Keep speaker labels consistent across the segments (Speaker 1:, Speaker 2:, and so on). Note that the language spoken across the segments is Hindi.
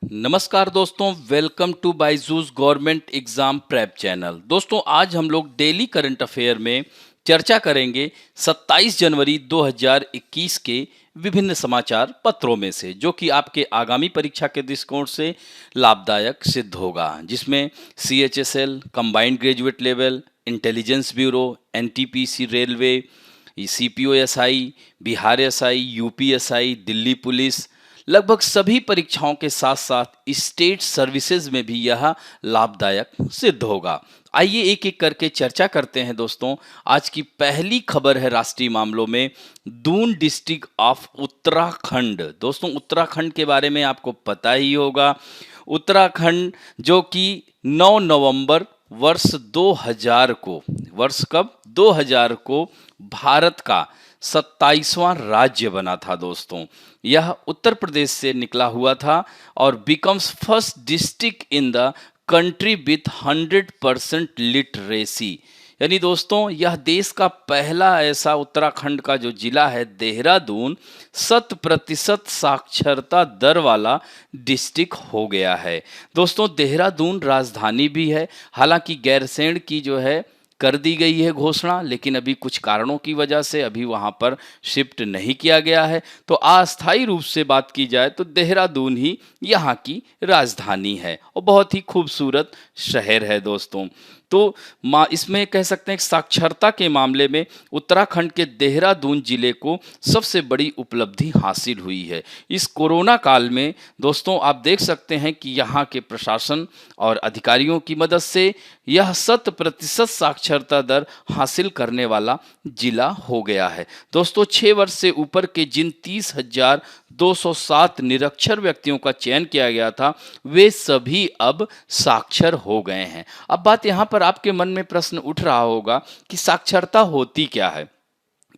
Speaker 1: नमस्कार दोस्तों, welcome to Byju's government exam prep channel. दोस्तों, आज हम लोग डेली करंट अफेयर में चर्चा करेंगे 27 जनवरी 2021 के विभिन्न समाचार पत्रों में से, जो कि आपके आगामी परीक्षा के दृष्टिकोण से लाभदायक सिद्ध होगा। जिसमें CHSL, combined graduate level, intelligence bureau, NTPC railway, CPO SI, Bihar SI, UP SI, Delhi police, लगभग सभी परीक्षाओं के साथ साथ स्टेट सर्विसेज में भी यह लाभदायक सिद्ध होगा। आइए एक एक करके चर्चा करते हैं। दोस्तों, आज की पहली खबर है राष्ट्रीय मामलों में दून डिस्ट्रिक्ट ऑफ उत्तराखंड। दोस्तों, उत्तराखंड के बारे में आपको पता ही होगा। उत्तराखंड जो कि 9 नवंबर वर्ष 2000 को, वर्ष कब, 2000 को भारत का 27वां राज्य बना था। दोस्तों, यह उत्तर प्रदेश से निकला हुआ था और becomes first district in the country with 100% literacy. यानी दोस्तों, यह देश का पहला ऐसा उत्तराखंड का जो जिला है देहरादून 100% साक्षरता दर वाला डिस्ट्रिक्ट हो गया है। दोस्तों, देहरादून राजधानी भी है। हालांकि गैरसैंण की जो है कर दी गई है घोषणा, लेकिन अभी कुछ कारणों की वजह से अभी वहाँ पर शिफ्ट नहीं किया गया है। तो अस्थायी रूप से बात की जाए तो देहरादून ही यहाँ की राजधानी है और बहुत ही खूबसूरत शहर है। दोस्तों, तो इसमें कह सकते हैं कि साक्षरता के मामले में उत्तराखंड के देहरादून जिले को सबसे बड़ी उपलब्धि हासिल हुई है। इस कोरोना काल में दोस्तों आप देख सकते हैं कि यहाँ के प्रशासन और अधिकारियों की मदद से यह 100% साक्षरता दर हासिल करने वाला जिला हो गया है। दोस्तों, 6 वर्ष से ऊपर के जिन 30,207 निरक्षर व्यक्तियों का चयन किया गया था, वे सभी अब साक्षर हो गए हैं। अब बात यहाँ पर आपके मन में प्रश्न उठ रहा होगा कि साक्षरता होती क्या है।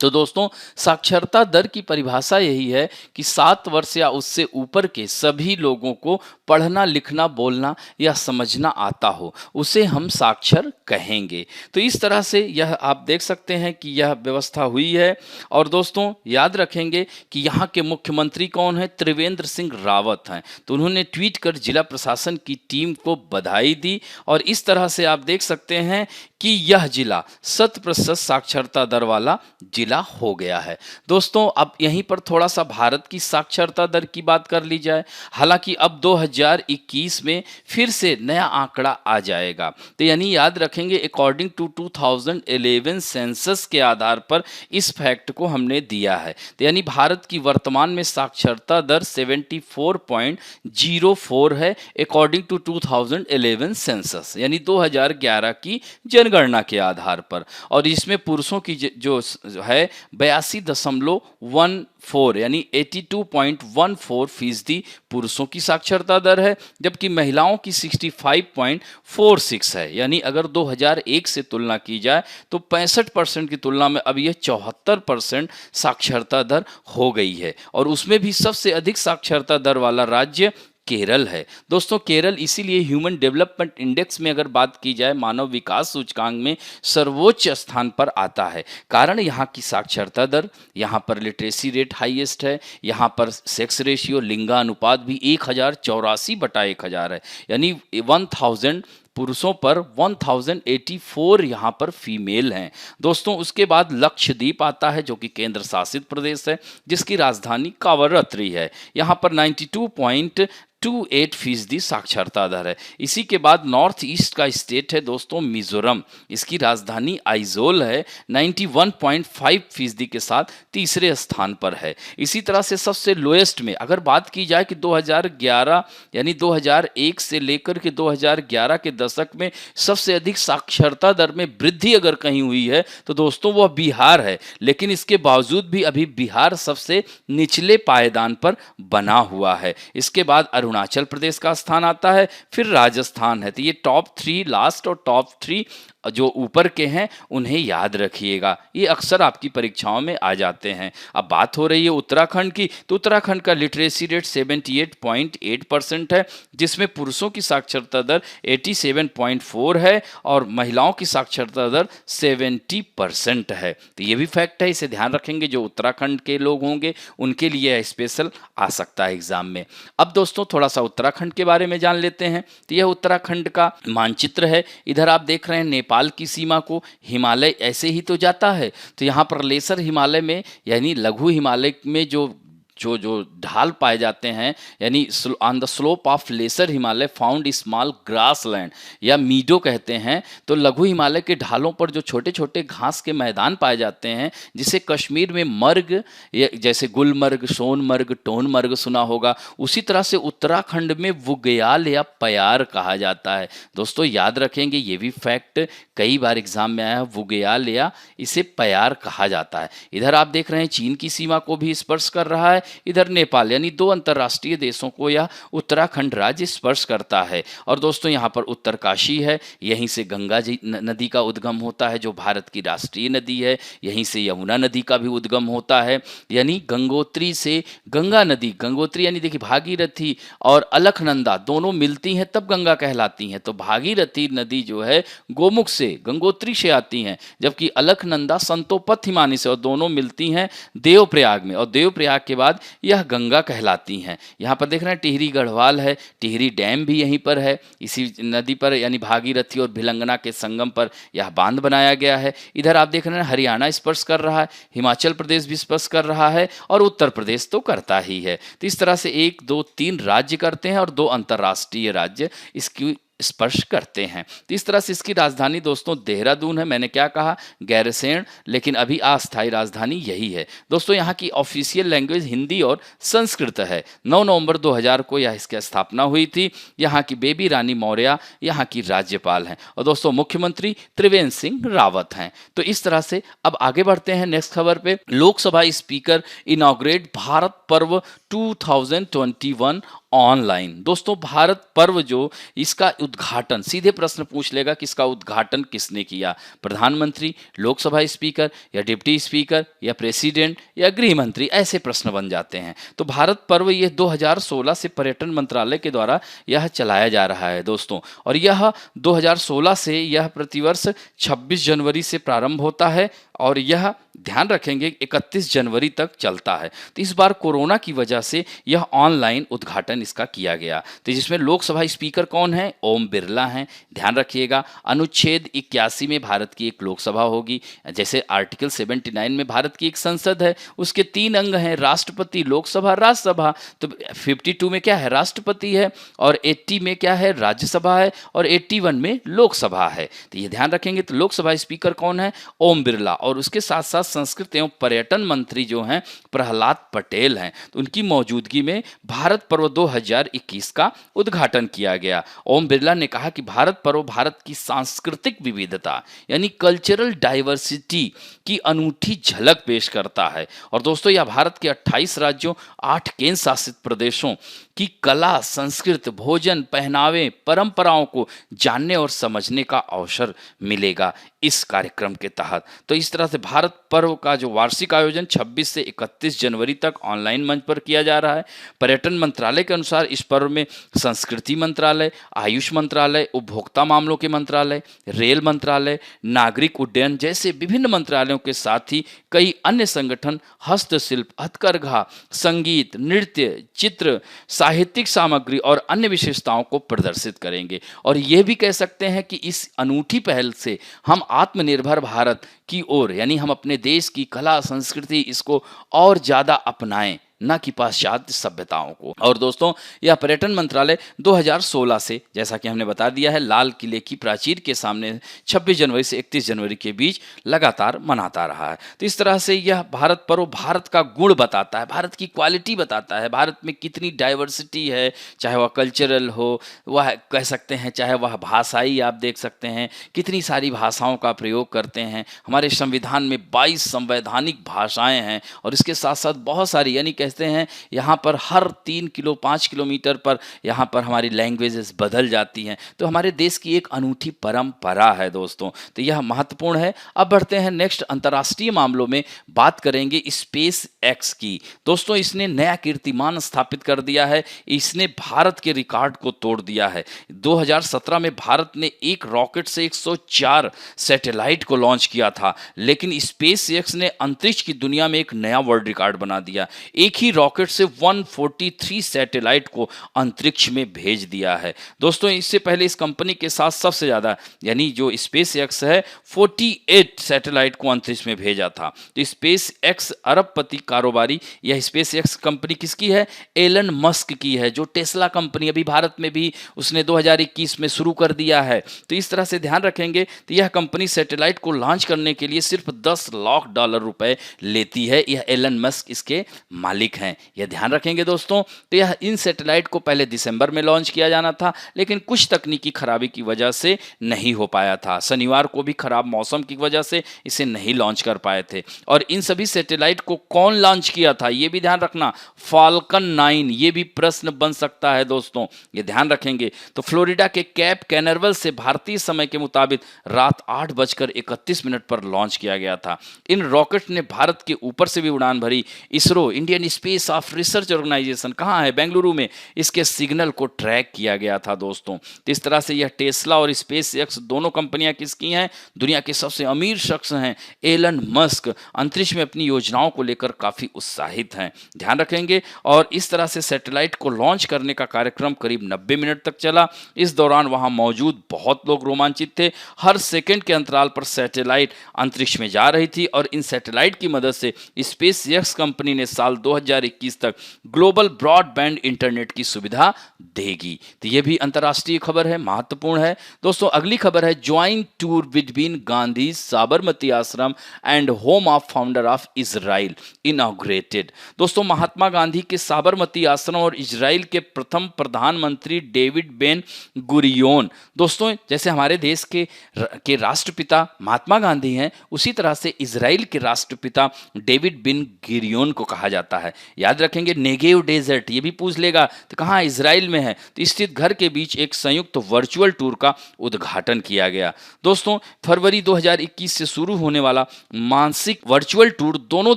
Speaker 1: तो दोस्तों, साक्षरता दर की परिभाषा यही है कि 7 वर्ष या उससे ऊपर के सभी लोगों को पढ़ना, लिखना, बोलना या समझना आता हो, उसे हम साक्षर कहेंगे। तो इस तरह से यह आप देख सकते हैं कि यह व्यवस्था हुई है। और दोस्तों, याद रखेंगे कि यहाँ के मुख्यमंत्री कौन है, त्रिवेंद्र सिंह रावत हैं। तो उन्होंने ट्वीट कर जिला प्रशासन की टीम को बधाई दी और इस तरह से आप देख सकते हैं कि यह जिला 100% साक्षरता दर वाला जिला हो गया है। दोस्तों, अब यहीं पर थोड़ा सा भारत की साक्षरता दर की बात कर ली जाए। हालांकि अब 2021 में फिर से नया आंकड़ा आ जाएगा। तो यानी याद रखेंगे, अकॉर्डिंग टू 2011 सेंसस के आधार पर इस फैक्ट को हमने दिया है। तो यानी भारत की वर्तमान में साक्षरता दर 74.04 है अकॉर्डिंग टू 2011 सेंसस, यानी 2011 की जनगणना के आधार पर। और इसमें पुरुषों की जो है 82.14 यानी 82.14% पुरुषों की साक्षरता दर है, जबकि महिलाओं की 65.46 है। यानी अगर 2001 से तुलना की जाए तो 65% की तुलना में अब यह 74% साक्षरता दर हो गई है। और उसमें भी सबसे अधिक साक्षरता दर वाला राज्य केरल है। दोस्तों, केरल इसीलिए ह्यूमन डेवलपमेंट इंडेक्स में अगर बात की जाए मानव विकास सूचकांक में सर्वोच्च स्थान पर आता है। कारण यहाँ की साक्षरता दर, यहाँ पर लिटरेसी रेट हाईएस्ट है, यहाँ पर सेक्स रेशियो, लिंगानुपात भी 1084/1000 है। यानी 1000 पुरुषों पर 1084 यहाँ पर फीमेल हैं। दोस्तों, उसके बाद लक्षद्वीप आता है जो कि केंद्र शासित प्रदेश है, जिसकी राजधानी कावरत्ती है। यहाँ पर 92.28% साक्षरता दर है। इसी के बाद नॉर्थ ईस्ट का स्टेट है दोस्तों मिजोरम, इसकी राजधानी आइजोल है, 91.5% के साथ तीसरे स्थान पर है। इसी तरह से सबसे लोएस्ट में अगर बात की जाए कि 2011 यानी 2001 से लेकर के 2011 के दशक में सबसे अधिक साक्षरता दर में वृद्धि अगर कहीं हुई है तो दोस्तों वह बिहार है। लेकिन इसके बावजूद भी अभी बिहार सबसे निचले पायदान पर बना हुआ है। इसके बाद अरुणाचल प्रदेश का स्थान आता है, फिर राजस्थान है। तो ये टॉप 3 लास्ट और टॉप 3 जो ऊपर के हैं उन्हें याद रखिएगा, ये अक्सर आपकी परीक्षाओं में आ जाते हैं। अब बात हो रही है उत्तराखंड की, तो उत्तराखंड का लिटरेसी रेट 78.8% है, जिसमें पुरुषों की साक्षरता दर 87.4 है और महिलाओं की साक्षरता दर 70% है। तो ये भी फैक्ट है, इसे ध्यान रखेंगे। जो उत्तराखंड के लोग होंगे उनके लिए स्पेशल आ सकता है एग्जाम में। अब दोस्तों थोड़ा सा उत्तराखंड के बारे में जान लेते हैं। तो यह उत्तराखंड का मानचित्र है। इधर आप देख रहे हैं नेपाल की सीमा को, हिमालय ऐसे ही तो जाता है। तो यहाँ पर लेसर हिमालय में यानी लघु हिमालय में जो जो जो ढाल पाए जाते हैं, यानी on the slope of lesser Himalaya found small grassland या मीडो कहते हैं। तो लघु हिमालय के ढालों पर जो छोटे छोटे घास के मैदान पाए जाते हैं, जिसे कश्मीर में मर्ग जैसे गुलमर्ग, सोनमर्ग, टोनमर्ग सुना होगा, उसी तरह से उत्तराखंड में बुग्याल या प्यार कहा जाता है। दोस्तों याद रखेंगे, ये भी फैक्ट कई बार एग्जाम में आया है, बुग्याल या इसे प्यार कहा जाता है। इधर आप देख रहे हैं चीन की सीमा को भी स्पर्श कर रहा है। इधर नेपाल, यानी दो अंतर्राष्ट्रीय देशों को यह उत्तराखंड राज्य स्पर्श करता है। और दोस्तों यहाँ पर उत्तरकाशी है, यहीं से गंगा जी नदी का उद्गम होता है, जो भारत की राष्ट्रीय नदी है। यहीं से यमुना नदी का भी उद्गम होता है, यानी गंगोत्री से गंगा नदी, गंगोत्री यानी देखिए भागीरथी और अलकनंदा दोनों मिलती हैं तब गंगा कहलाती हैं। तो भागीरथी नदी जो है गोमुख से, गंगोत्री से आती हैं, जबकि अलकनंदा संतोपथ हिमानी से, और दोनों मिलती हैं देवप्रयाग में, और देवप्रयाग के बाद यह गंगा कहलाती हैं। यहाँ पर देख रहे हैं टिहरी गढ़वाल है, टिहरी डैम भी यहीं पर है, इसी नदी पर यानी भागीरथी और भिलंगना के संगम पर यह बांध बनाया गया है। इधर आप देख रहे हैं हरियाणा स्पर्श कर रहा है, हिमाचल प्रदेश भी स्पर्श कर रहा है और उत्तर प्रदेश तो करता ही है। तो इस तरह से 1 2 3 राज्य करते हैं और 2 अंतर्राष्ट्रीय राज्य इसकी स्पर्श करते हैं। तो इस तरह से इसकी राजधानी दोस्तों देहरादून है। मैंने क्या कहा, गैरसैंण, लेकिन अभी अस्थायी राजधानी यही है। दोस्तों यहाँ की ऑफिशियल लैंग्वेज हिंदी और संस्कृत है। 9 नवंबर 2000 को यह इसकी स्थापना हुई थी। यहाँ की बेबी रानी मौर्य यहाँ की राज्यपाल हैं और दोस्तों मुख्यमंत्री त्रिवेंद्र सिंह रावत हैं। तो इस तरह से अब आगे बढ़ते हैं नेक्स्ट खबर पे। लोकसभा स्पीकर इनॉग्रेट भारत पर्व 2021 ऑनलाइन। दोस्तों भारत पर्व जो इसका उद्घाटन, सीधे प्रश्न पूछ लेगा कि इसका उद्घाटन किसने किया, प्रधानमंत्री, लोकसभा स्पीकर या डिप्टी स्पीकर या प्रेसिडेंट या गृह मंत्री, ऐसे प्रश्न बन जाते हैं। तो भारत पर्व ये 2016 से पर्यटन मंत्रालय के द्वारा यह चलाया जा रहा है दोस्तों, और यह 2016 से यह प्रतिवर्ष 26 जनवरी से प्रारंभ होता है और यह ध्यान रखेंगे 31 जनवरी तक चलता है। तो इस बार कोरोना की वजह से यह ऑनलाइन उद्घाटन इसका किया गया। तो जिसमें लोकसभा स्पीकर कौन है, ओम बिरला हैं। ध्यान रखिएगा अनुच्छेद 81 में भारत की एक लोकसभा होगी, जैसे आर्टिकल 79 में भारत की एक संसद है, उसके 3 अंग हैं, राष्ट्रपति, लोकसभा, राज्यसभा। तो 52 में क्या है, राष्ट्रपति है, और 80 में क्या है, राज्यसभा है, और 81 में लोकसभा है। तो ये ध्यान रखेंगे। तो लोकसभा स्पीकर कौन है, ओम बिरला, और उसके साथ साथ संस्कृति एवं पर्यटन मंत्री जो हैं प्रहलाद पटेल हैं। तो उनकी मौजूदगी में भारत पर्व 2021 का उद्घाटन किया गया। ओम बिरला ने कहा कि भारत पर्व भारत की सांस्कृतिक विविधता यानी कल्चरल डाइवर्सिटी की अनूठी झलक पेश करता है। और दोस्तों यह भारत के 28 राज्यों, 8 केंद्र शासित प्रदेशों की कला, संस्कृति, भोजन, पहनावे, परंपराओं को जानने और समझने का अवसर मिलेगा इस कार्यक्रम के तहत। तो इस तरह से भारत पर्व का जो वार्षिक आयोजन 26 से 31 जनवरी तक ऑनलाइन मंच पर किया जा रहा है। पर्यटन मंत्रालय के अनुसार इस पर्व में संस्कृति मंत्रालय, आयुष मंत्रालय, उपभोक्ता मामलों के मंत्रालय, रेल मंत्रालय, नागरिक उड्डयन जैसे विभिन्न मंत्रालयों के साथ ही कई अन्य संगठन हस्तशिल्प, हथकरघा, संगीत, नृत्य, चित्र, साहित्यिक सामग्री और अन्य विशेषताओं को प्रदर्शित करेंगे। और ये भी कह सकते हैं कि इस अनूठी पहल से हम आत्मनिर्भर भारत की ओर, यानी हम अपने देश की कला संस्कृति इसको और ज़्यादा अपनाएं, न कि पाश्चात्य सभ्यताओं को। और दोस्तों यह पर्यटन मंत्रालय 2016 से, जैसा कि हमने बता दिया है, लाल किले की प्राचीर के सामने 26 जनवरी से 31 जनवरी के बीच लगातार मनाता रहा है। तो इस तरह से यह भारत पर्व भारत का गुण बताता है, भारत की क्वालिटी बताता है, भारत में कितनी डाइवर्सिटी है, चाहे वह कल्चरल हो, वह कह सकते हैं, चाहे वह भाषाई, आप देख सकते हैं कितनी सारी भाषाओं का प्रयोग करते हैं। हमारे हमारे संविधान में 22 संवैधानिक भाषाएं हैं और इसके साथ साथ बहुत सारी, यानी कहते हैं यहाँ पर हर 5 किलोमीटर पर यहाँ पर हमारी लैंग्वेजेस बदल जाती हैं। तो हमारे देश की एक अनूठी परंपरा है दोस्तों, तो यह महत्वपूर्ण है। अब बढ़ते हैं नेक्स्ट अंतर्राष्ट्रीय मामलों में, बात करेंगे स्पेस एक्स की। दोस्तों इसने नया कीर्तिमान स्थापित कर दिया है, इसने भारत के रिकॉर्ड को तोड़ दिया है। 2017 में भारत ने एक रॉकेट से 104 सैटेलाइट को लॉन्च किया था, लेकिन स्पेस एक्स ने अंतरिक्ष की दुनिया में एक नया वर्ल्ड रिकॉर्ड बना दिया। एक ही रॉकेट से 143 सैटेलाइट को अंतरिक्ष में भेज दिया है। दोस्तों इससे पहले इस कंपनी के साथ सबसे ज़्यादा, यानी जो स्पेस एक्स है, 48 सैटेलाइट को अंतरिक्ष में भेजा था। तो स्पेस एक्स अरबपति कारोबारी, यह स्पेस एक्स कंपनी किसकी है? एलन मस्क की है, जो टेस्ला कंपनी अभी भारत में भी उसने 2021 में शुरू कर दिया है। तो इस तरह से ध्यान रखेंगे, तो यह कंपनी सैटेलाइट को लॉन्च करने के लिए सिर्फ $10 लाख रुपए लेती है। यह एलन मस्क इसके मालिक हैं, यह ध्यान रखेंगे दोस्तों। तो यह इन सैटेलाइट को पहले दिसंबर में लॉन्च किया जाना था, लेकिन कुछ तकनीकी खराबी की वजह से नहीं हो पाया था। शनिवार को भी खराब मौसम की वजह से इसे नहीं लॉन्च कर पाए थे। और इन सभी सैटेलाइट को कौन लॉन्च किया था, यह भी ध्यान रखना। फाल्कन 9, ये भी प्रश्न बन सकता है दोस्तों, ये ध्यान रखेंगे। तो फ्लोरिडा के कैप कैनरवल से भारतीय समय के मुताबिक रात 8:31 पर लॉन्च किया गया था। इन रॉकेट ने भारत के ऊपर से भी उड़ान भरी। ISRO, Indian space of research organisation, कहाँ है? बेंगलुरु में। इसके सिग्नल को ट्रैक किया गया था दोस्तों। तो इस तरह से यह टेस्ला और स्पेस एक्स दोनों कंपनियां किसकी हैं? दुनिया के सबसे अमीर शख्स हैं एलन मस्क, अंतरिक्ष में अपनी योजनाओं को लेकर काफी उत्साहित हैं, ध्यान रखेंगे। और इस तरह से सैटेलाइट को लॉन्च करने का कार्यक्रम करीब 90 मिनट तक चला। इस दौरान वहां मौजूद बहुत लोग रोमांचित थे। हर सेकंड के अंतराल पर सैटेलाइट अंतरिक्ष में जा रही थी और इन सैटेलाइट की मदद से स्पेस एक्स कंपनी ने साल 2021 तक ग्लोबल ब्रॉडबैंड इंटरनेट की सुविधा देगी। तो यह भी अंतर्राष्ट्रीय खबर है, महत्वपूर्ण है दोस्तों। अगली खबर है joint tour between Gandhi Sabarmati Ashram and home of founder of Israel inaugurated. दोस्तों महात्मा गांधी के साबरमती आश्रम और इजराइल के प्रथम प्रधानमंत्री डेविड बेन गुरियोन, दोस्तों जैसे हमारे देश के राष्ट्रपिता महात्मा गांधी हैं, उसी तरह से इजराइल के राष्ट्रपिता डेविड बिन गुरियोन को कहा जाता है। याद रखेंगे नेगेव डेजर्ट, ये भी पूछ लेगा, तो कहाँ? इजराइल में है। तो स्थित घर के बीच एक संयुक्त वर्चुअल टूर का उद्घाटन किया गया। दोस्तों फरवरी 2021 से शुरू होने वाला मासिक वर्चुअल टूर दोनों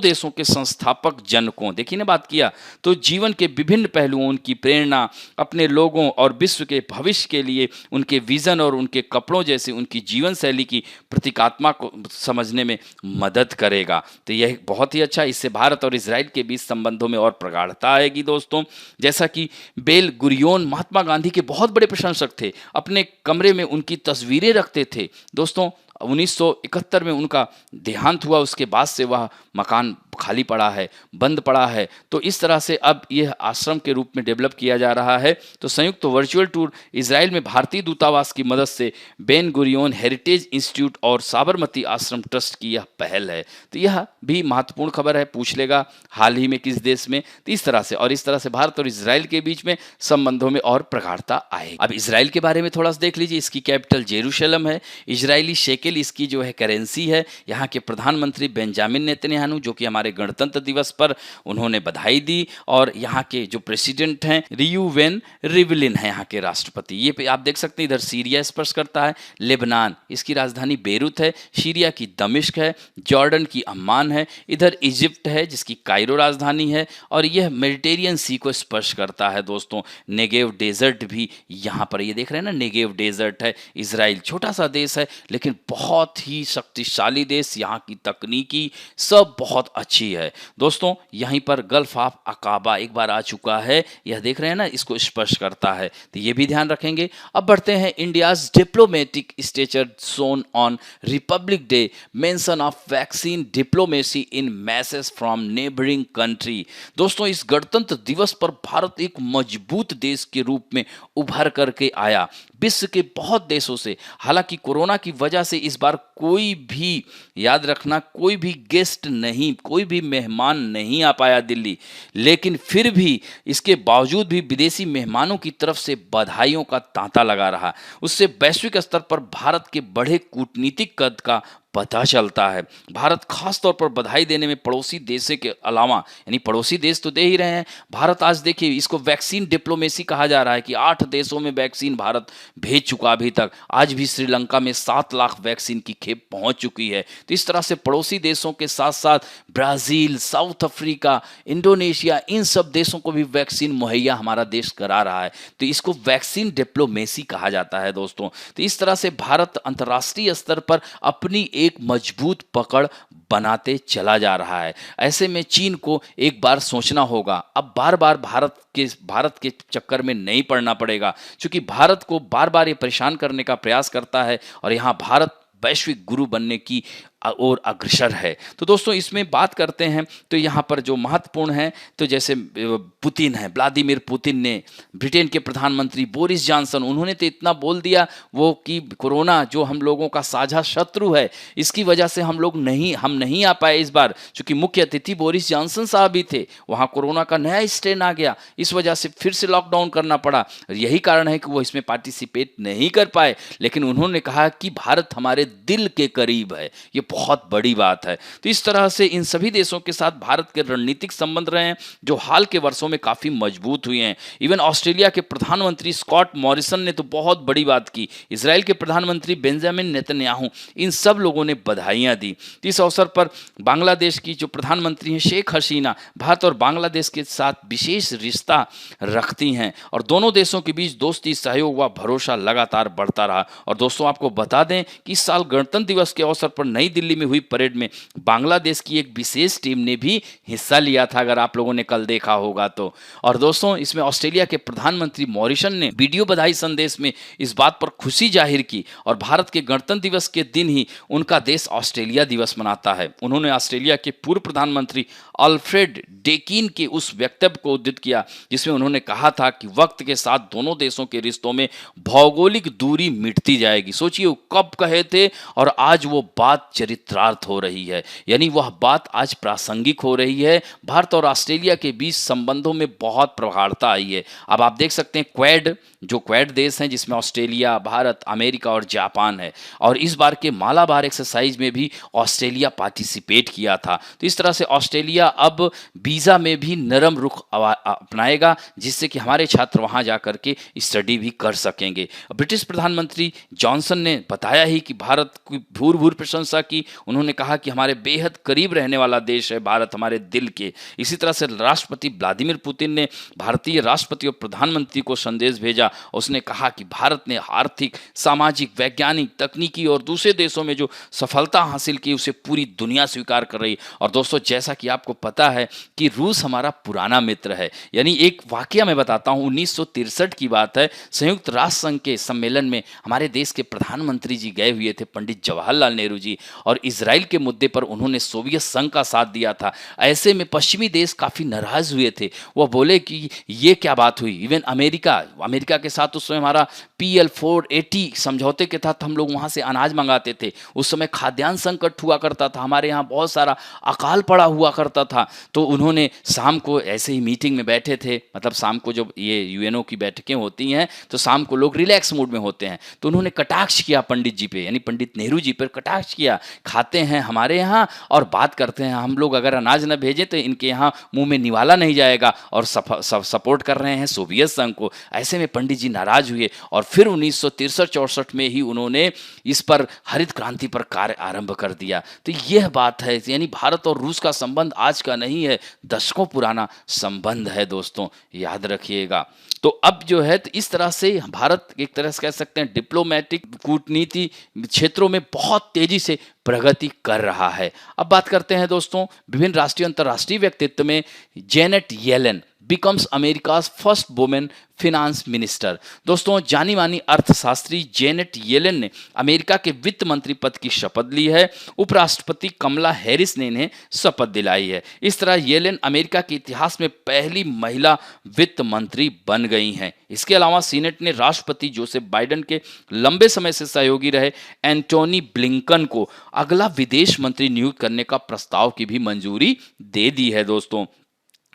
Speaker 1: देशों के संस्थापक जनकों, देखिए ना बात किया, तो जीवन के विभिन्न पहलुओं, उनकी प्रेरणा, अपने लोगों और विश्व के भविष्य के लिए उनके विजन और उनके कपड़ों जैसे उनकी जीवन शैली की प्रतीकात्मा को समझने में मदद करेगा। तो यह बहुत ही अच्छा, इससे भारत और इजराइल के बीच संबंधों में और प्रगाढ़ता आएगी दोस्तों। जैसा कि बेल गुरियोन महात्मा गांधी के बहुत बड़े प्रशंसक थे, अपने कमरे में उनकी तस्वीरें रखते थे दोस्तों। 1971 में उनका देहांत हुआ, उसके बाद से वह मकान खाली पड़ा है, बंद पड़ा है। तो इस तरह से अब यह आश्रम के रूप में डेवलप किया जा रहा है। तो संयुक्त वर्चुअल टूर इजराइल में भारतीय दूतावास की मदद से बेन गुरियोन हेरिटेज इंस्टीट्यूट और साबरमती आश्रम ट्रस्ट की यह पहल है। तो यह भी महत्वपूर्ण खबर है, पूछ लेगा हाल ही में किस देश में। तो इस तरह से, और इस तरह से भारत और इजराइल के बीच में संबंधों में और प्रगाढ़ता आएगी। अब इजराइल के बारे में थोड़ा सा देख लीजिए। इसकी कैपिटल जेरूशलम है, इजरायली शेकेल इसकी जो है करेंसी है। यहाँ के प्रधानमंत्री बेंजामिन नेतन्याहू, जो कि हमारे गणतंत्र दिवस पर उन्होंने बधाई दी, और यहाँ के जो प्रेसिडेंट हैं रियूवेन रिवलिन है यहाँ के राष्ट्रपति। ये आप देख सकते हैं, इधर सीरिया स्पर्श करता है, लेबनान इसकी राजधानी बेरूत है, सीरिया की दमिश्क है, जॉर्डन की अम्मान है, इधर इजिप्ट है जिसकी कायरो राजधानी है, और यह मेडिटेरियन सी को स्पर्श करता है दोस्तों। नेगेव डेजर्ट भी यहाँ पर, ये देख रहे हैं ना, नेगेव डेजर्ट है। इजराइल छोटा सा देश है लेकिन बहुत ही शक्तिशाली देश, यहाँ की तकनीकी सब बहुत अच्छी है दोस्तों। यहीं पर गल्फ ऑफ अकाबा एक बार आ चुका है, यह देख रहे हैं ना, इसको स्पर्श करता है, तो ये भी ध्यान रखेंगे। अब बढ़ते हैं India's diplomatic stature shown on Republic Day, mention of vaccine diplomacy in message from neighbouring country. दोस्तों इस गणतंत्र दिवस पर भारत एक मजबूत देश के रूप में उभर करके आया विश्व के बहुत देशों से। हालांकि कोरोना की वजह से इस बार कोई भी, याद रखना, कोई भी गेस्ट नहीं, कोई भी मेहमान नहीं आ पाया दिल्ली, लेकिन फिर भी इसके बावजूद भी विदेशी मेहमानों की तरफ से बधाइयों का तांता लगा रहा। उससे वैश्विक स्तर पर भारत के बढ़े कूटनीतिक कद का पता चलता है। भारत खास तौर पर बधाई देने में पड़ोसी देशों के अलावा, यानी पड़ोसी देश तो दे ही रहे हैं, भारत आज देखिए इसको वैक्सीन डिप्लोमेसी कहा जा रहा है कि 8 देशों में वैक्सीन भारत भेज चुका अभी तक। आज भी श्रीलंका में 7 लाख वैक्सीन की खेप पहुंच चुकी है। तो इस तरह से पड़ोसी देशों के साथ साथ ब्राज़ील, साउथ अफ्रीका, इंडोनेशिया, इन सब देशों को भी वैक्सीन मुहैया हमारा देश करा रहा है। तो इसको वैक्सीन डिप्लोमेसी कहा जाता है दोस्तों। तो इस तरह से भारत अंतर्राष्ट्रीय स्तर पर अपनी एक मजबूत पकड़ बनाते चला जा रहा है। ऐसे में चीन को एक बार सोचना होगा, अब बार बार भारत के चक्कर में नहीं पड़ना पड़ेगा, क्योंकि भारत को बार बार ये परेशान करने का प्रयास करता है और यहाँ भारत वैश्विक गुरु बनने की और अग्रसर है। तो दोस्तों इसमें बात करते हैं तो यहाँ पर जो महत्वपूर्ण है, तो जैसे पुतिन है, व्लादिमीर पुतिन ने, ब्रिटेन के प्रधानमंत्री बोरिस जॉनसन, उन्होंने तो इतना बोल दिया वो कि कोरोना जो हम लोगों का साझा शत्रु है, इसकी वजह से हम नहीं आ पाए इस बार, क्योंकि मुख्य अतिथि बोरिस जॉनसन साहब ही थे। वहाँ कोरोना का नया स्ट्रेन आ गया, इस वजह से फिर से लॉकडाउन करना पड़ा। यही कारण है कि वो इसमें पार्टिसिपेट नहीं कर पाए, लेकिन उन्होंने कहा कि भारत हमारे दिल के करीब है, ये बहुत बड़ी बात है। तो इस तरह से इन सभी देशों के साथ भारत के रणनीतिक संबंध रहे हैं, जो हाल के वर्षों में काफी मजबूत हुए हैं। इवन ऑस्ट्रेलिया के प्रधानमंत्री स्कॉट मॉरिसन ने तो बहुत बड़ी बात की, इजराइल के प्रधानमंत्री बेंजामिन नेतन्याहू, इन सब लोगों ने बधाइयां दी। इस अवसर पर बांग्लादेश की जो प्रधानमंत्री हैं शेख हसीना, भारत और बांग्लादेश के साथ विशेष रिश्ता रखती हैं और दोनों देशों के बीच दोस्ती, सहयोग व भरोसा लगातार बढ़ता रहा। और दोस्तों आपको बता दें कि इस साल गणतंत्र दिवस के अवसर पर नई दिल्ली में हुई परेड में बांग्लादेश की एक विशेष टीम ने भी हिस्सा लिया था, अगर आप लोगों ने कल देखा होगा तो। और दोस्तों इसमें ऑस्ट्रेलिया के प्रधानमंत्री मॉरिसन ने वीडियो बधाई संदेश में इस बात पर खुशी जाहिर की और भारत के गणतंत्र दिवस के दिन ही उनका देश ऑस्ट्रेलिया दिवस मनाता है। उन्होंने ऑस्ट्रेलिया के पूर्व प्रधानमंत्री अल्फ्रेड डेकिन के उस वक्तव्य को उद्धृत किया जिसमें उन्होंने कहा था कि वक्त के साथ दोनों देशों के रिश्तों में भौगोलिक दूरी मिटती जाएगी। सोचिए कब कहे थे और आज वो बात चरित्रार्थ हो रही है, यानी वह बात आज प्रासंगिक हो रही है। भारत और ऑस्ट्रेलिया के बीच संबंधों में बहुत प्रगाढ़ता आई है। अब आप देख सकते हैं क्वेड देश हैं जिसमें ऑस्ट्रेलिया, भारत, अमेरिका और जापान है, और इस बार के मालाबार एक्सरसाइज में भी ऑस्ट्रेलिया पार्टिसिपेट किया था। तो इस तरह से ऑस्ट्रेलिया अब वीज़ा में भी नरम रुख अपनाएगा, जिससे कि हमारे छात्र वहां जाकर के स्टडी भी कर सकेंगे। ब्रिटिश प्रधानमंत्री जॉनसन ने बताया ही कि भारत की भूर प्रशंसा की। उन्होंने कहा कि हमारे बेहद करीब रहने वाला देश है भारत, हमारे दिल के। इसी तरह से राष्ट्रपति व्लादिमीर पुतिन ने भारतीय राष्ट्रपति और प्रधानमंत्री को संदेश भेजा। उसने कहा कि भारत ने आर्थिक, सामाजिक, वैज्ञानिक, तकनीकी और दूसरे देशों में जो सफलता हासिल की उसे पूरी दुनिया स्वीकार कर रही। और दोस्तों जैसा कि आपको पता है कि रूस हमारा पुराना मित्र है, यानी एक वाकया मैं बताता हूँ, 1963 की बात है। संयुक्त राष्ट्र संघ के सम्मेलन में हमारे देश के प्रधानमंत्री जी गए हुए थे, पंडित जवाहरलाल नेहरू जी, और इजराइल के मुद्दे पर उन्होंने सोवियत संघ का साथ दिया था। ऐसे में पश्चिमी देश काफ़ी नाराज हुए थे। वह बोले कि ये क्या बात हुई। इवन अमेरिका के साथ उस समय हमारा PL 480 समझौते के तहत हम लोग वहाँ से अनाज मंगाते थे। उस समय खाद्यान्न संकट हुआ करता था, हमारे यहाँ बहुत सारा अकाल पड़ा हुआ करता था। तो उन्होंने शाम को ऐसे ही मीटिंग में बैठे थे, मतलब शाम को जब ये UNO की बैठकें होती हैं तो शाम को लोग रिलैक्स मूड में होते हैं, तो उन्होंने कटाक्ष किया पंडित जी पे, यानी पंडित नेहरू जी पर कटाक्ष किया। खाते हैं हमारे यहाँ और बात करते हैं हम लोग, अगर अनाज न भेजें तो इनके यहाँ मुंह में निवाला नहीं जाएगा, और सपोर्ट कर रहे हैं सोवियत संघ को। ऐसे में पंडित जी नाराज हुए और फिर 1963-64 में ही उन्होंने इस पर हरित क्रांति पर कार्य आरंभ कर दिया। तो यह बात है, यानी भारत और रूस का संबंध आज का नहीं है, दशकों पुराना संबंध है दोस्तों, याद रखिएगा। तो अब जो है तो इस तरह से भारत एक तरह से कह सकते हैं डिप्लोमेटिक, कूटनीति क्षेत्रों में बहुत तेजी से प्रगति कर रहा है। अब बात करते हैं दोस्तों विभिन्न राष्ट्रीय अंतर्राष्ट्रीय व्यक्तित्व में। Janet Yellen becomes America's first women finance minister. दोस्तों जानी मानी अर्थशास्त्री जेनेट येलेन ने अमेरिका के वित्त मंत्री पद की शपथ ली है। उपराष्ट्रपति कमला हैरिस ने इन्हें शपथ दिलाई है। इस तरह येलेन अमेरिका के इतिहास में पहली महिला वित्त मंत्री बन गई हैं। इसके अलावा सीनेट ने राष्ट्रपति जोसेफ बाइडेन के लंबे समय से सहयोगी रहे एंटोनी ब्लिंकन को अगला विदेश मंत्री नियुक्त करने का प्रस्ताव की भी मंजूरी दे दी है दोस्तों।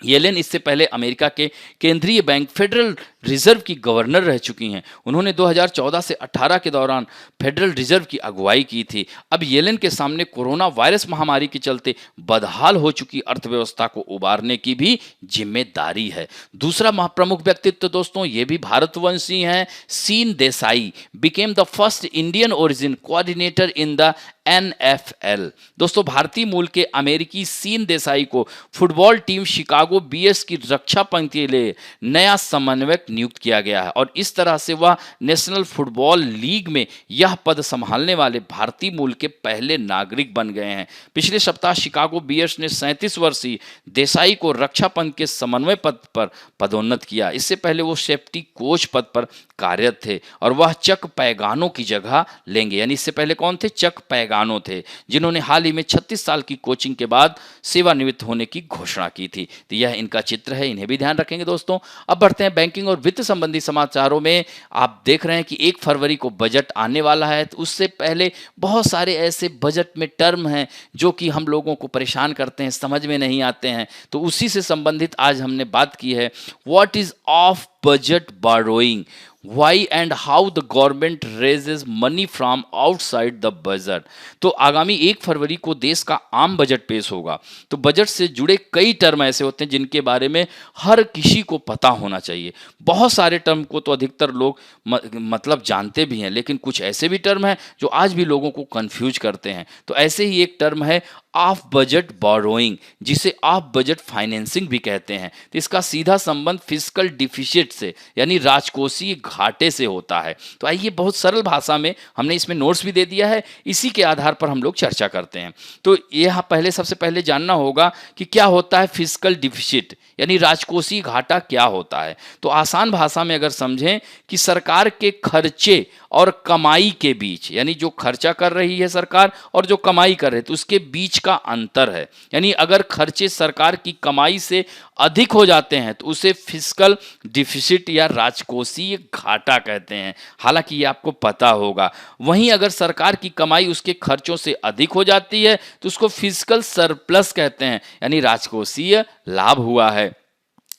Speaker 1: येलेन इससे पहले अमेरिका के केंद्रीय बैंक फेडरल रिजर्व की गवर्नर रह चुकी हैं। उन्होंने 2014 से 18 के दौरान फेडरल रिजर्व की अगुवाई की थी। अब येलेन के सामने कोरोना वायरस महामारी के चलते बदहाल हो चुकी अर्थव्यवस्था को उबारने की भी जिम्मेदारी है। दूसरा प्रमुख व्यक्तित्व दोस्तों ये भी भारतवंशी हैं। Sean Desai became the first Indian origin coordinator in the NFL। दोस्तों भारतीय मूल के अमेरिकी सीन देसाई को फुटबॉल टीम शिकागो बीएस की रक्षा पंक्ति के लिए नया समन्वयक नियुक्त किया गया है और इस तरह से वह नेशनल फुटबॉल लीग में यह पद संभालने वाले भारतीय मूल के पहले नागरिक बन गए हैं। पिछले सप्ताह शिकागो बीएस ने 37 वर्षीय देसाई को रक्षा पंख के समन्वय पद पर पदोन्नत किया। इससे पहले वो सेफ्टी कोच पद पर कार्यरत थे और वह चक पैगानो की जगह लेंगे। यानी इससे पहले कौन थे? चक पैगानो थे, जिन्होंने हाल ही में 36 साल की कोचिंग के बाद सेवानिवृत्त होने की घोषणा की थी। तो यह इनका चित्र है, इन्हें भी ध्यान रखेंगे दोस्तों। अब बढ़ते हैं बैंकिंग और वित्त संबंधी समाचारों में। आप देख रहे हैं कि 1 फरवरी को बजट आने वाला है, तो उससे पहले बहुत सारे ऐसे बजट में टर्म हैं जो कि हम लोगों को परेशान करते हैं, समझ में नहीं आते हैं। तो उसी से संबंधित आज हमने बात की है। What is of budget borrowing, why and how the government raises money from outside the budget। तो आगामी 1 फरवरी को देश का आम बजट पेश होगा। तो बजट से जुड़े कई टर्म ऐसे होते हैं जिनके बारे में हर किसी को पता होना चाहिए। बहुत सारे टर्म को तो अधिकतर लोग मतलब जानते भी हैं, लेकिन कुछ ऐसे भी टर्म हैं जो आज भी लोगों को कंफ्यूज करते हैं। तो ऐसे ही एक टर्म है ऑफ बजट बोरोइंग, जिसे ऑफ बजट फाइनेंसिंग भी कहते हैं। तो इसका सीधा संबंध फिस्कल डिफिसिट से यानी राजकोषीय घाटे से होता है। तो आइए बहुत सरल भाषा में, हमने इसमें नोट्स भी दे दिया है, इसी के आधार पर हम लोग चर्चा करते हैं। तो यह पहले सबसे पहले जानना होगा कि क्या होता है फिस्कल डिफिसिट यानी राजकोषीय घाटा क्या होता है। तो आसान भाषा में अगर समझें कि सरकार के खर्चे और कमाई के बीच, यानी जो खर्चा कर रही है सरकार और जो कमाई कर रही है, तो उसके बीच का अंतर है। यानी अगर खर्चे सरकार की कमाई से अधिक हो जाते हैं तो उसे फिस्कल डिफिसिट या राजकोषीय घाटा कहते हैं। हालांकि ये आपको पता होगा। वहीं अगर सरकार की कमाई उसके खर्चों से अधिक हो जाती है तो उसको फिस्कल सरप्लस कहते हैं, यानी राजकोषीय लाभ हुआ है।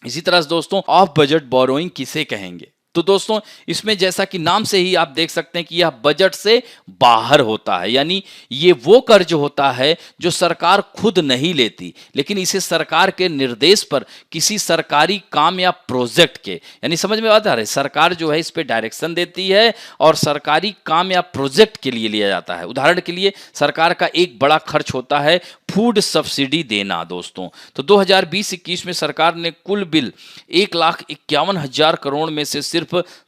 Speaker 1: इसी तरह से दोस्तों ऑफ बजट बोरोइंग किसे कहेंगे? तो दोस्तों इसमें जैसा कि नाम से ही आप देख सकते हैं कि यह बजट से बाहर होता है। यानी ये वो कर्ज होता है जो सरकार खुद नहीं लेती, लेकिन इसे सरकार के निर्देश पर किसी सरकारी काम या प्रोजेक्ट के, यानी समझ में आता है, सरकार जो है इस पे डायरेक्शन देती है और सरकारी काम या प्रोजेक्ट के लिए लिया जाता है। उदाहरण के लिए सरकार का एक बड़ा खर्च होता है फूड सब्सिडी देना दोस्तों। तो 2020-21 में सरकार ने कुल बिल 1,51,000 करोड़ में से सिर्फ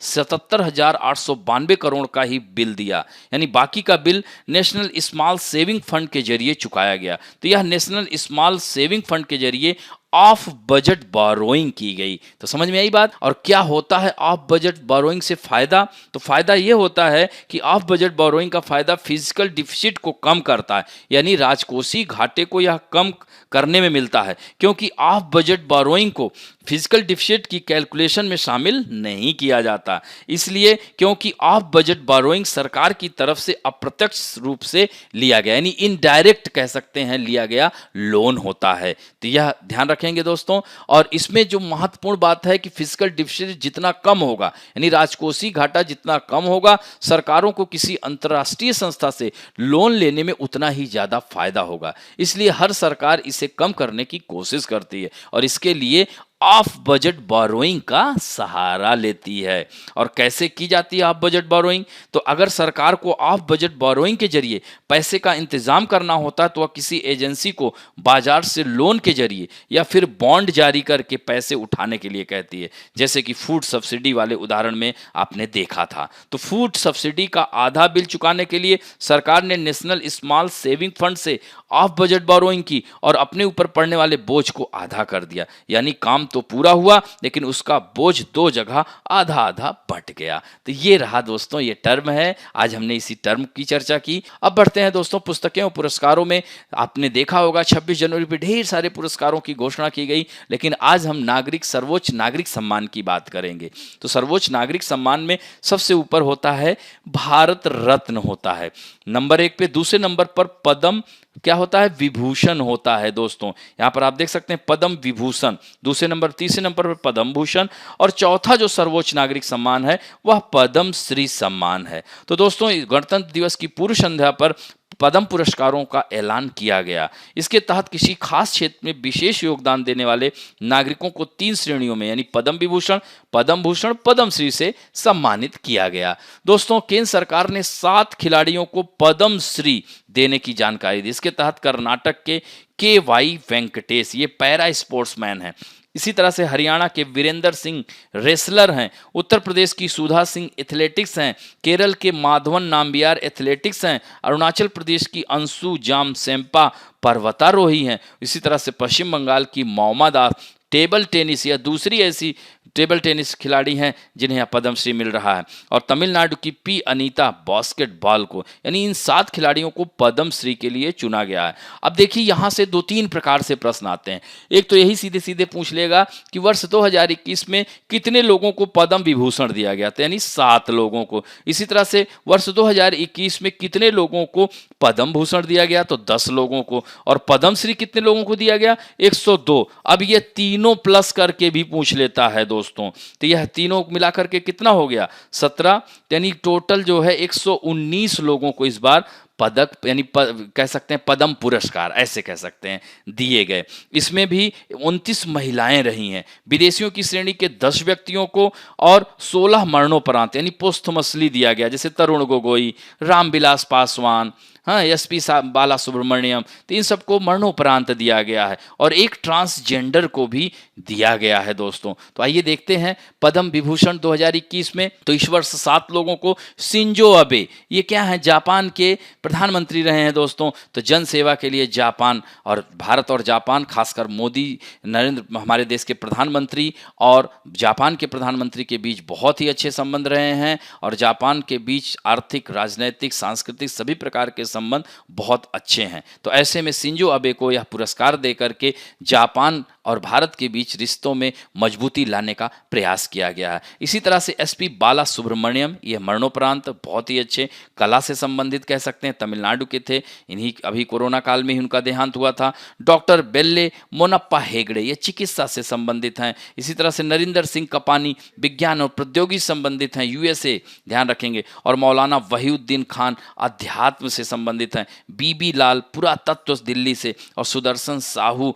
Speaker 1: 77,892 करोड़ का ही बिल दिया, यानी बाकी का bill national small saving fund के जरिए चुकाया गया। तो यह नेशनल स्मॉल सेविंग फंड के जरिए ऑफ बजट बोरोइंग की गई। तो समझ में आई बात। और क्या होता है ऑफ बजट बोरोइंग से फायदा? तो फायदा यह होता है कि ऑफ बजट बोरोइंग का फायदा फिजिकल डिफिसिट को कम करता है, यानी राजकोषीय घाटे को यह कम करने में मिलता है, क्योंकि ऑफ बजट बोरोइंग को फिजिकल डिफिसिट की कैलकुलेशन में शामिल नहीं किया जाता। इसलिए क्योंकि ऑफ बजट बोरोइंग सरकार की तरफ से अप्रत्यक्ष रूप से लिया गया, यानी इनडायरेक्ट कह सकते हैं लिया गया लोन होता है। तो यह ध्यान रखेंगे दोस्तों। और इसमें जो महत्वपूर्ण बात है कि फिजिकल डिफिसिट जितना कम होगा, यानी राजकोषीय घाटा जितना कम होगा, सरकारों को किसी अंतर्राष्ट्रीय संस्था से लोन लेने में उतना ही ज्यादा फायदा होगा। इसलिए हर सरकार इसे कम करने की कोशिश करती है और इसके लिए ऑफ बजट बोरोइंग का सहारा लेती है। और कैसे की जाती है ऑफ बजट बोरोइंग? तो अगर सरकार को ऑफ बजट बोरोइंग के जरिए पैसे का इंतजाम करना होता है तो वह किसी एजेंसी को बाजार से लोन के जरिए या फिर बॉन्ड जारी करके पैसे उठाने के लिए कहती है, जैसे कि फूड सब्सिडी वाले उदाहरण में आपने देखा था। तो फूड सब्सिडी का आधा बिल चुकाने के लिए सरकार ने नेशनल स्मॉल सेविंग फंड से ऑफ बजट बोरोइंग की और अपने ऊपर पड़ने वाले बोझ को आधा कर दिया। यानी काम तो पूरा हुआ लेकिन उसका बोझ दो जगह आधा आधा बंट गया। तो ये रहा दोस्तों, ये टर्म है। आज हमने इसी टर्म की चर्चा की। अब बढ़ते हैं दोस्तों पुस्तकें और पुरस्कारों में। आपने देखा होगा 26 जनवरी पर ढेर सारे पुरस्कारों की घोषणा की गई, लेकिन आज हम सर्वोच्च नागरिक सम्मान की बात करेंगे। तो सर्वोच्च नागरिक सम्मान में सबसे ऊपर होता है भारत रत्न होता है नंबर 1 पे। दूसरे नंबर पर पद्म क्या होता है, विभूषण होता है दोस्तों। यहाँ पर आप देख सकते हैं पद्म विभूषण, दूसरे नंबर तीसरे नंबर पर पद्म भूषण, और चौथा जो सर्वोच्च नागरिक सम्मान है वह पद्म श्री सम्मान है। तो दोस्तों गणतंत्र दिवस की पूर्व संध्या पर पद्म पुरस्कारों का ऐलान किया गया। इसके तहत किसी खास क्षेत्र में विशेष योगदान देने वाले नागरिकों को 3 श्रेणियों में यानी पद्म विभूषण, पद्म भूषण, पद्म श्री से सम्मानित किया गया। दोस्तों केंद्र सरकार ने 7 खिलाड़ियों को पद्म श्री देने की जानकारी दी। इसके तहत कर्नाटक के वाई वेंकटेश, ये पैरा स्पोर्ट्समैन है। इसी तरह से हरियाणा के वीरेंद्र सिंह रेसलर हैं, उत्तर प्रदेश की सुधा सिंह एथलेटिक्स हैं, केरल के माधवन नाम्बियार एथलेटिक्स हैं, अरुणाचल प्रदेश की अंशु जाम सेम्पा पर्वतारोही हैं। इसी तरह से पश्चिम बंगाल की मौमा दास टेबल टेनिस या दूसरी ऐसी टेबल टेनिस खिलाड़ी हैं जिन्हें यह पद्मश्री मिल रहा है। और तमिलनाडु की पी अनीता बास्केटबॉल को, यानी इन 7 खिलाड़ियों को पद्मश्री के लिए चुना गया है। अब देखिए यहाँ से 2-3 प्रकार से प्रश्न आते हैं। एक तो यही सीधे सीधे पूछ लेगा कि वर्ष 2021 में कितने लोगों को पद्म विभूषण दिया गया था, यानी 7 लोगों को। इसी तरह से वर्ष 2021 में कितने लोगों को पद्म भूषण दिया गया, तो 10 लोगों को। और पद्मश्री कितने लोगों को दिया गया, 102। अब ये तीनों प्लस करके भी पूछ लेता है दोस्तों, तो यह तीनों मिलाकर के कितना हो गया, 17, यानी टोटल जो है 119 लोगों को इस बार पदक यानी कह सकते हैं पद्म पुरस्कार ऐसे कह सकते हैं दिए गए। इसमें भी 29 महिलाएं रही हैं। विदेशियों की श्रेणी के 10 व्यक्तियों को और 16 मरणोपरांत यानी पोस्टमसली दिया गया, जैसे तरुण गोगोई, रामविलास पासवान, हाँ एसपी बाला सुब्रमण्यम, तो इन सबको मरणोपरांत दिया गया है। और एक ट्रांसजेंडर को भी दिया गया है दोस्तों। तो आइए देखते हैं पद्म विभूषण 2021 में। तो इस वर्ष 7 लोगों को शिंजो अबे, ये क्या है, जापान के प्रधानमंत्री रहे हैं दोस्तों। तो जन सेवा के लिए जापान और भारत और जापान, खासकर मोदी नरेंद्र हमारे देश के प्रधानमंत्री और जापान के प्रधानमंत्री के बीच बहुत ही अच्छे संबंध रहे हैं। और जापान के बीच आर्थिक, राजनीतिक, सांस्कृतिक सभी प्रकार के संबंध बहुत अच्छे हैं। तो ऐसे में शिंजो अबे को यह पुरस्कार देकर के जापान और भारत के बीच रिश्तों में मजबूती लाने का प्रयास किया गया है। इसी तरह से एसपी बाला सुब्रमण्यम, यह मरणोपरांत बहुत ही अच्छे कला से संबंधित कह सकते हैं, तमिलनाडु के थे। इन्हीं अभी कोरोना काल में ही उनका देहांत हुआ था। डॉक्टर बेल्ले मोनप्पा हेगड़े, ये चिकित्सा से संबंधित हैं। इसी तरह से नरिंदर सिंह कपानी विज्ञान और प्रौद्योगिकी संबंधित हैं, यूएसए, ध्यान रखेंगे। और मौलाना वहीउद्दीन खान अध्यात्म से संबंधित हैं। बीबी लाल पुरातत्व दिल्ली से, और सुदर्शन साहू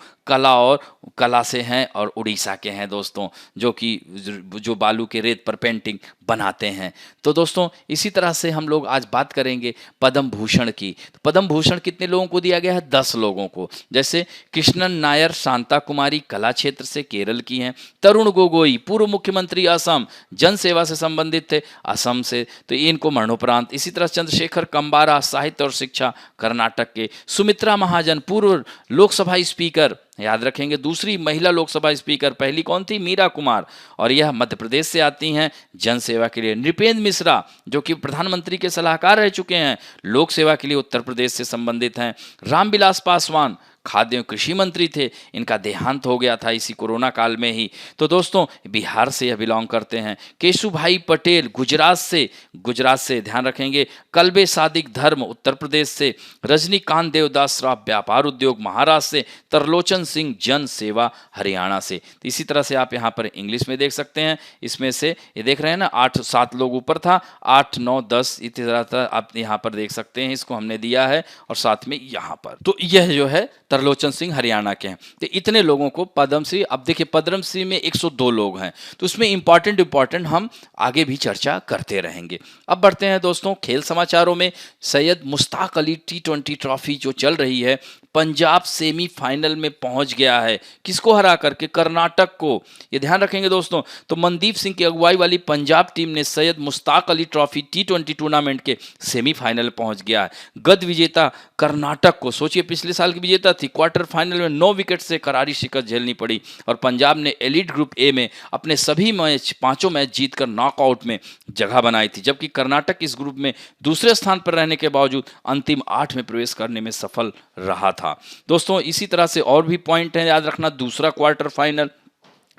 Speaker 1: कला से हैं और उड़ीसा के हैं दोस्तों, जो बालू के रेत पर पेंटिंग बनाते हैं। तो दोस्तों इसी तरह से हम लोग आज बात करेंगे पद्म भूषण की। तो पद्म भूषण कितने लोगों को दिया गया है, 10 लोगों को। जैसे कृष्णन नायर शांता कुमारी कला क्षेत्र से, केरल की हैं। तरुण गोगोई पूर्व मुख्यमंत्री असम, जन सेवा से संबंधित थे, असम से, तो इनको मरणोपरांत। इसी तरह चंद्रशेखर कंबारा साहित्य और शिक्षा, कर्नाटक के। सुमित्रा महाजन पूर्व लोकसभा स्पीकर, याद रखेंगे दूसरी महिला लोकसभा स्पीकर, पहली कौन थी, मीरा कुमार, और यह मध्य प्रदेश से आती हैं जन सेवा के लिए। नृपेंद्र मिश्रा जो कि प्रधानमंत्री के सलाहकार रह चुके हैं, लोक सेवा के लिए उत्तर प्रदेश से संबंधित हैं। रामविलास पासवान खाद्य एवं कृषि मंत्री थे, इनका देहांत हो गया था इसी कोरोना काल में ही। तो दोस्तों बिहार से यह बिलोंग करते हैं। केशुभाई पटेल गुजरात से ध्यान रखेंगे। कल्बे सादिक धर्म उत्तर प्रदेश से। रजनीकांत देवदास राव व्यापार उद्योग महाराष्ट्र से। तरलोचन सिंह जन सेवा हरियाणा से। तो इसी तरह से आप यहाँ पर इंग्लिश में देख सकते हैं। इसमें से ये देख रहे हैं ना, 8-7 लोग ऊपर था, 8, 9, 10 इतनी तरह आप यहाँ पर देख सकते हैं। इसको हमने दिया है और साथ में यहाँ पर, तो यह जो है तरलोचन सिंह हरियाणा के हैं। तो इतने लोगों को पद्मश्री। अब देखिए पद्मश्री में 102 लोग हैं, तो उसमें इंपॉर्टेंट हम आगे भी चर्चा करते रहेंगे। अब बढ़ते हैं दोस्तों खेल समाचारों में। सैयद मुश्ताक अली T20 ट्रॉफी जो चल रही है, पंजाब सेमीफाइनल में पहुंच गया है। किसको हरा करके, कर्नाटक को। ये ध्यान रखेंगे दोस्तों। तो मनदीप सिंह की अगुवाई वाली पंजाब टीम ने Syed Mushtaq Ali trophy T20 tournament के सेमीफाइनल पहुंच गया है। गद विजेता कर्नाटक को, सोचिए पिछले साल की विजेता थी, क्वार्टर फाइनल में 9 विकेट से करारी शिकस्त झेलनी पड़ी। और पंजाब ने एलीट ग्रुप ए में अपने सभी मैच, 5 मैच जीतकर नॉकआउट में जगह बनाई थी, जबकि कर्नाटक इस ग्रुप में दूसरे स्थान पर रहने के बावजूद अंतिम 8 में प्रवेश करने में सफल रहा था। दोस्तों इसी तरह से और भी पॉइंट हैं याद रखना। दूसरा क्वार्टर फाइनल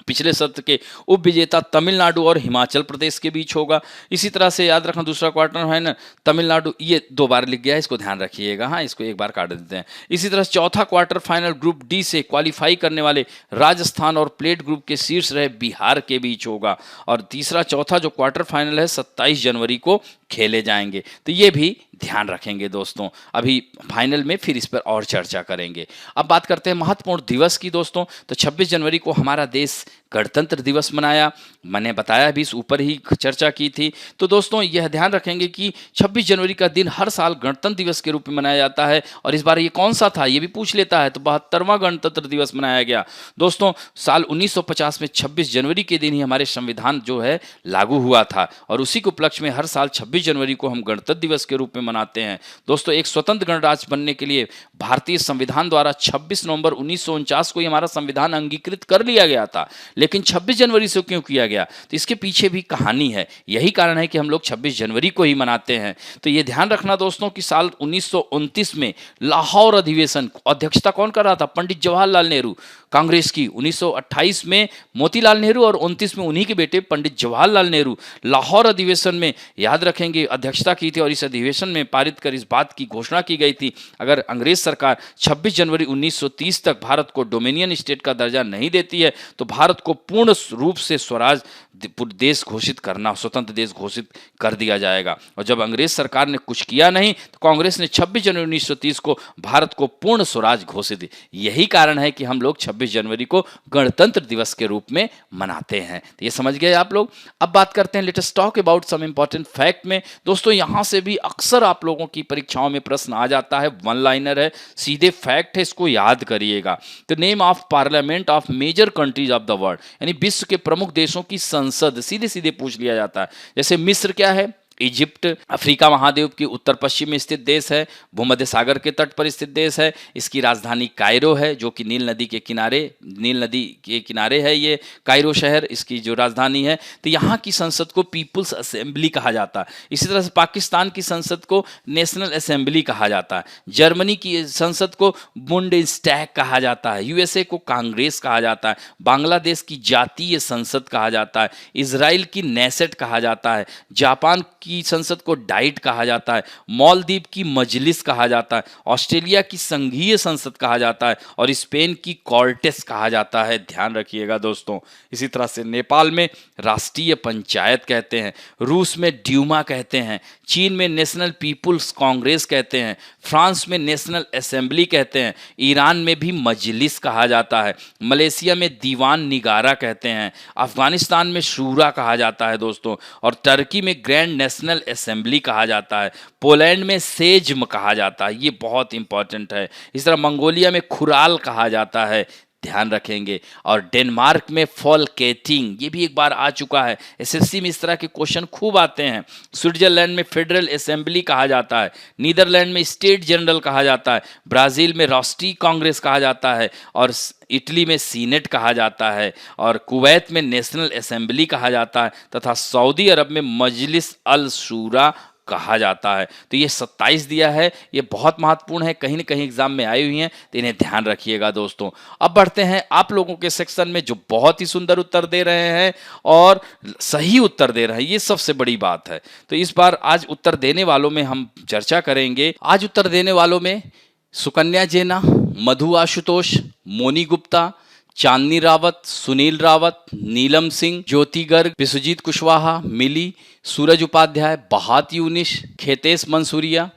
Speaker 1: पिछले सत्र के उप विजेता तमिलनाडु और हिमाचल प्रदेश के बीच होगा। इसी तरह से याद रखना दूसरा क्वार्टर फाइनल तमिलनाडु, ये 2 बार लिख गया है, इसको ध्यान रखिएगा, हाँ इसको एक बार काट देते हैं। इसी तरह चौथा क्वार्टर फाइनल ग्रुप डी से क्वालिफाई करने वाले राजस्थान और प्लेट ग्रुप के शीर्ष रहे बिहार के बीच होगा। और तीसरा चौथा जो क्वार्टर फाइनल है 27 जनवरी को खेले जाएंगे। तो ये भी ध्यान रखेंगे दोस्तों। अभी फाइनल में फिर इस पर और चर्चा करेंगे। अब बात करते हैं महत्वपूर्ण दिवस की दोस्तों। तो 26 जनवरी को हमारा देश गणतंत्र दिवस मनाया, मैंने बताया भी, इस ऊपर ही चर्चा की थी। तो दोस्तों यह ध्यान रखेंगे कि 26 जनवरी का दिन हर साल गणतंत्र दिवस के रूप में मनाया जाता है। और इस बार ये कौन सा था ये भी पूछ लेता है, तो 72वां गणतंत्र दिवस मनाया गया। दोस्तों साल 1950 में 26 जनवरी के दिन ही हमारे संविधान जो है लागू हुआ था, और उसी के उपलक्ष्य में हर साल 26 जनवरी को हम गणतंत्र दिवस के रूप में मनाते हैं। दोस्तों एक स्वतंत्र गणराज्य बनने के लिए भारतीय संविधान द्वारा 26 नवंबर 1949 को ही हमारा संविधान अंगीकृत कर लिया गया था, लेकिन 26 जनवरी से क्यों किया गया, तो इसके पीछे भी कहानी है। यही कारण है कि हम लोग 26 जनवरी को ही मनाते हैं। तो ये ध्यान रखना दोस्तों कि साल 1929 में लाहौर अधिवेशन अध्यक्षता कौन कर रहा था, पंडित जवाहरलाल नेहरू, कांग्रेस की। 1928 में मोतीलाल नेहरू और 29 में उन्हीं के बेटे पंडित जवाहरलाल नेहरू लाहौर अधिवेशन में याद रखेंगे अध्यक्षता की थी। और इस अधिवेशन में पारित कर इस बात की घोषणा की गई थी, अगर अंग्रेज सरकार 26 जनवरी 1930 तक भारत को डोमिनियन स्टेट का दर्जा नहीं देती है तो भारत को पूर्ण रूप से स्वराज देश घोषित करना, स्वतंत्र देश घोषित कर दिया जाएगा। और जब अंग्रेज सरकार ने कुछ किया नहीं तो कांग्रेस ने 26 जनवरी 1930 को भारत को पूर्ण स्वराज घोषित दी। यही कारण है कि हम लोग 26 जनवरी को गणतंत्र दिवस के रूप में मनाते हैं। तो ये समझ गए आप लोग। अब बात करते हैं let us talk about some important fact में। दोस्तों यहां से भी अक्सर आप लोगों की परीक्षाओं में प्रश्न आ जाता है, वन लाइनर है, सीधे फैक्ट है, इसको याद करिएगा। तो name of parliament of major countries of the world, यानी विश्व के प्रमुख देशों की संसद सीधे सीधे पूछ लिया जाता है। जैसे मिस्र क्या है, इजिप्ट अफ्रीका महाद्वीप की उत्तर पश्चिम में स्थित देश है, भूमध्य सागर के तट पर स्थित देश है। इसकी राजधानी कायरो है जो कि नील नदी के किनारे है ये कायरो शहर, इसकी जो राजधानी है। तो यहाँ की संसद को पीपुल्स असेंबली कहा जाता है। इसी तरह से पाकिस्तान की संसद को नेशनल असेंबली कहा जाता है। जर्मनी की संसद को बुंडेस्टैग कहा जाता है। यूएसए को कांग्रेस कहा जाता है। बांग्लादेश की जातीय संसद कहा जाता है। इजराइल की नेसेट कहा जाता है। जापान की संसद को डाइट कहा जाता है। मालदीव की मजलिस कहा जाता है। ऑस्ट्रेलिया की संघीय संसद कहा जाता है और स्पेन की कॉर्टेस कहा जाता है। ध्यान रखिएगा दोस्तों। इसी तरह से नेपाल में राष्ट्रीय पंचायत कहते हैं, रूस में ड्यूमा कहते हैं, चीन में नेशनल पीपुल्स कांग्रेस कहते हैं, फ्रांस में नेशनल असेंबली कहते हैं, ईरान में भी मजलिस कहा जाता है, मलेशिया में दीवान निगारा कहते हैं, अफगानिस्तान में शूरा कहा जाता है दोस्तों, और टर्की में ग्रैंड नेशनल असेंबली कहा जाता है, पोलैंड में सेज्म कहा जाता है, ये बहुत इंपॉर्टेंट है। इस तरह मंगोलिया में खुराल कहा जाता है, ध्यान रखेंगे। और डेनमार्क में फॉलकेटिंग, ये भी एक बार आ चुका है, एसएससी में इस तरह के क्वेश्चन खूब आते हैं। स्विट्जरलैंड में फेडरल असेंबली कहा जाता है, नीदरलैंड में स्टेट जनरल कहा जाता है, ब्राज़ील में राष्ट्रीय कांग्रेस कहा जाता है, और इटली में सीनेट कहा जाता है, और कुवैत में नेशनल असेंबली कहा जाता है, तथा सऊदी अरब में मजलिस अल शूरा कहा जाता है। तो ये 27 दिया है, ये बहुत महत्वपूर्ण है, कहीं न कहीं एग्जाम में आई हुई हैं, तो इन्हें ध्यान रखिएगा दोस्तों। अब बढ़ते हैं आप लोगों के सेक्शन में जो बहुत ही सुंदर उत्तर दे रहे हैं और सही उत्तर दे रहे हैं, ये सबसे बड़ी बात है। तो इस बार आज उत्तर देने वालों में हम चर्चा करेंगे। आज उत्तर देने वालों में सुकन्या जेना, मधु आशुतोष, मोनी गुप्ता, चांदनी रावत, सुनील रावत, नीलम सिंह, ज्योति गर्ग, विश्वजीत कुशवाहा, मिली, सूरज उपाध्याय, बहात यूनिश, खेतेश मंसूरिया,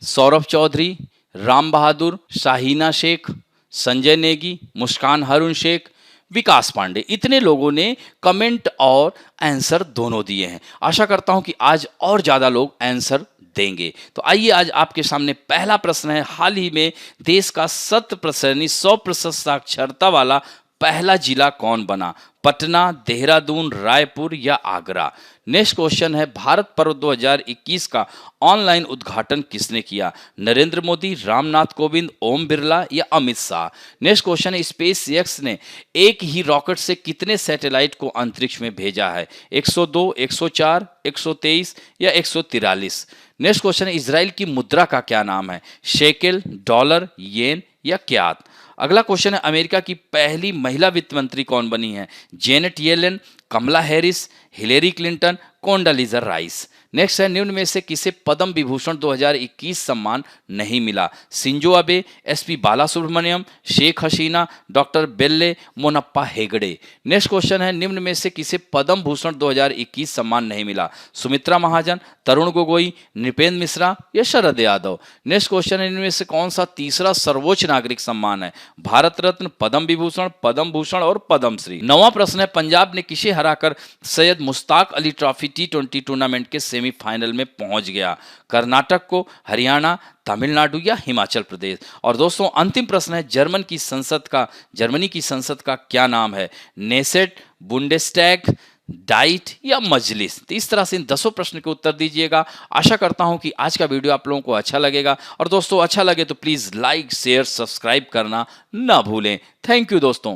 Speaker 1: सौरभ चौधरी, राम बहादुर, शाहीना शेख, संजय नेगी, मुस्कान हारून शेख, विकास पांडे, इतने लोगों ने कमेंट और आंसर दोनों दिए हैं। आशा करता हूं कि आज और ज़्यादा लोग आंसर देंगे। तो आइए आज आपके सामने पहला प्रश्न है, हाल ही में देश का 100% साक्षरता वाला पहला जिला कौन बना? पटना, देहरादून, रायपुर या आगरा? नेक्स्ट क्वेश्चन है, भारत पर्व 2021 का ऑनलाइन उद्घाटन किसने किया? नरेंद्र मोदी, रामनाथ कोविंद, ओम बिरला या अमित शाह? नेक्स्ट क्वेश्चन है, स्पेस एक्स ने एक ही रॉकेट से कितने सैटेलाइट को अंतरिक्ष में भेजा है? 102, 104, 123 या 143? नेक्स्ट क्वेश्चन है, इजराइल की मुद्रा का क्या नाम है? शेकेल, डॉलर, येन या क्यात? अगला क्वेश्चन है, अमेरिका की पहली महिला वित्त मंत्री कौन बनी है? Janet Yellen, Kamala Harris, Hillary Clinton, Condoleezza Rice. Next है, निम्न में से किसे पद्म विभूषण 2021 सम्मान नहीं मिला? सिंजो अबे, एसपी बालासुब्रमण्यम, शेख हसीना, डॉक्टर बेल्ले मोनप्पा हेगड़े। नेक्स्ट क्वेश्चन है, निम्न में से किसे पद्म भूषण 2021 सम्मान नहीं मिला? सुमित्रा महाजन, तरुण गोगोई, नृपेंद्र मिश्रा या शरद यादव। नेक्स्ट क्वेश्चन है, इनमें से कौन सा तीसरा सर्वोच्च नागरिक सम्मान है? भारत रत्न, पद्म विभूषण, पद्म भूषण और पद्मश्री। नौवां प्रश्न है, पंजाब ने किसे हराकर Syed Mushtaq Ali trophy T20 tournament के सेमीफाइनल में पहुंच गया? कर्नाटक को, हरियाणा, तमिलनाडु या हिमाचल प्रदेश। और दोस्तों अंतिम प्रश्न है, जर्मनी की संसद का क्या नाम है? नेसेट, बुंडेस्टैग, डाइट या मजलिस। तो इस तरह से इन 10 प्रश्न के उत्तर दीजिएगा। आशा करता हूं कि आज का वीडियो आप लोगों को अच्छा लगेगा, और दोस्तों अच्छा लगे तो प्लीज लाइक, शेयर, सब्सक्राइब करना ना भूलें। थैंक यू दोस्तों।